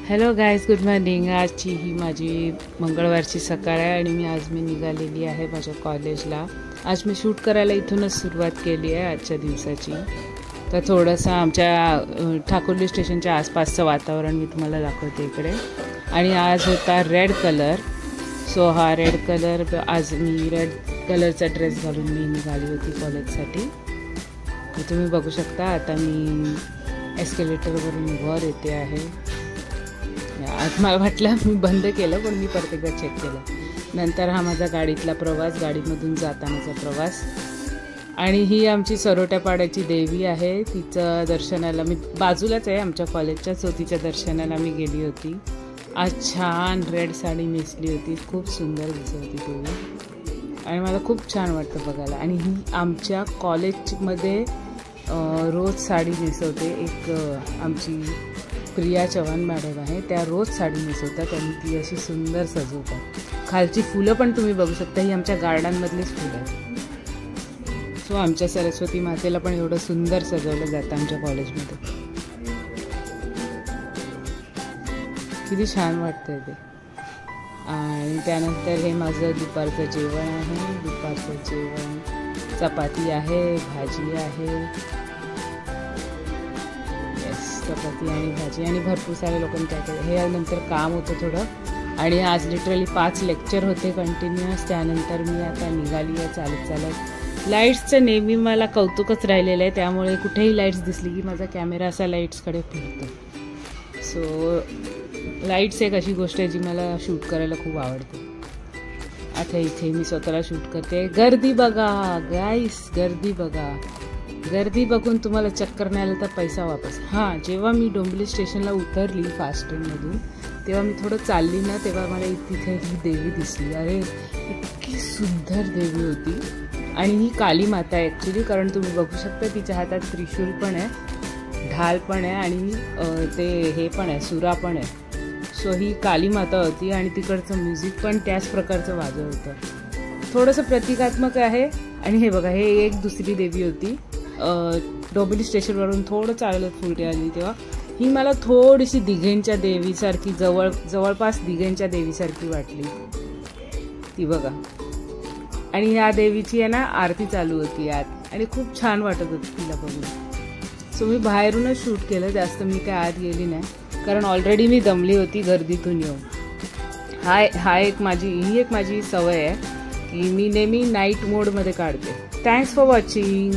Hello guys, good morning. आजची ही माझी मंगळवारची सकाळ आहे आणि आज मी निघालेली आहे माझ्या कॉलेजला। आज मी शूट करायला इथूनच सुरुवात केली आहे आजच्या दिवसाची। तर थोडंसं आमच्या ठाकुर्ली स्टेशनच्या आसपासचं वातावरण मी तुम्हाला दाखवते इकडे। आणि आज होता रेड कलर, सो हा रेड कलर, आज मी रेड कलरचा ड्रेस घालून मी निघाली होती कॉलेजसाठी। तुम्ही बघू शकता आता मी एस्केलेटरवरून वर येते आहे। आज मला वाटलं मी बंद केलं, पण मी परत एकदा चेक केलं। नंतर हा माझा गाडीतला प्रवास, गाडीमधून जातानाचा प्रवास। आणि ही आमची सरोट्यापाड्याची देवी आहे, तिचं दर्शनाला मी बाजूलाच आहे आमच्या कॉलेजच्या, सो तिच्या दर्शनाला मी गेली होती। आज छान रेड साडी नेसली होती, खूप सुंदर दिसत होती देवी आणि मला खूप छान वाटतं बघायला। आणि ही आमच्या कॉलेजमध्ये रोज साडी नेसवते एक आमची प्रिया चव्हाण मॅडम आहे, त्या रोज साडी नेसवतात आणि ती अशी सुंदर सजवतात। खालची फुलं पण तुम्ही बघू शकता, ही आमच्या गार्डनमधलीच फुलं आहेत। सो आमच्या सरस्वती मातेला पण एवढं सुंदर सजवलं जातं आमच्या कॉलेजमध्ये, किती छान वाटतंय ते। आणि त्यानंतर हे माझं दुपारचं जेवण आहे। दुपारचं जेवण चपाती आहे, भाजी आहे, चपाती आणि भाजी, आणि भरपूर सारे लोकांनी काय केलं। हे नंतर काम होतं थोडं, आणि आज लिटरली 5 लेक्चर होते कंटिन्युअस। त्यानंतर मी आता निघाली आहे चालत चालत। लाईट्सचं नेहमी मला कौतुकच राहिलेलं आहे, त्यामुळे कुठेही लाईट्स दिसली की माझा कॅमेरा असा लाईट्सकडे फिरतो। सो लाईट्स एक अशी गोष्ट आहे जी मला शूट करायला खूप आवडते। आता इथे मी स्वतःला शूट करते। गर्दी बघा गाईस, गर्दी बघा। गर्दी बघून तुम्हाला चक्कर नाही आलं तर पैसा वापस। हां, जेव्हा मी डोंबिवली स्टेशनला उतरली फास्ट ट्रेनमधून, तेव्हा मी थोडं चालली ना, तेव्हा मला तिथे ही देवी दिसली। अरे इतकी सुंदर देवी होती। आणि ही काली माता आहे ॲक्च्युली, कारण तुम्ही बघू शकता तिच्या हातात त्रिशूल पण आहे, ढाल पण आहे, आणि ते हे पण आहे, सुरा पण आहे। सो ही काली माता होती आणि तिकडचं म्युझिक पण त्याच प्रकारचं वाजव होतं, थोडंसं प्रतिकात्मक आहे। आणि हे बघा, हे एक दुसरी देवी होती। डोंबिवली स्टेशनवरून थोडं चालत पुढे आली तेव्हा ही मला थोडीशी दिघेंच्या देवीसारखी, जवळपास दिघेंच्या देवीसारखी वाटली ती बघा। आणि या देवीची आहे ना आरती चालू होती आत, आणि खूप छान वाटत होती तिला बघून। सो मी बाहेरूनच शूट केलं, जास्त मी काय आत गेली नाही, कारण ऑलरेडी मी दमली होती गर्दीतून येऊन। ही एक माझी सवय आहे की मी नेहमी नाईट मोडमध्ये काढते। Thanks for watching.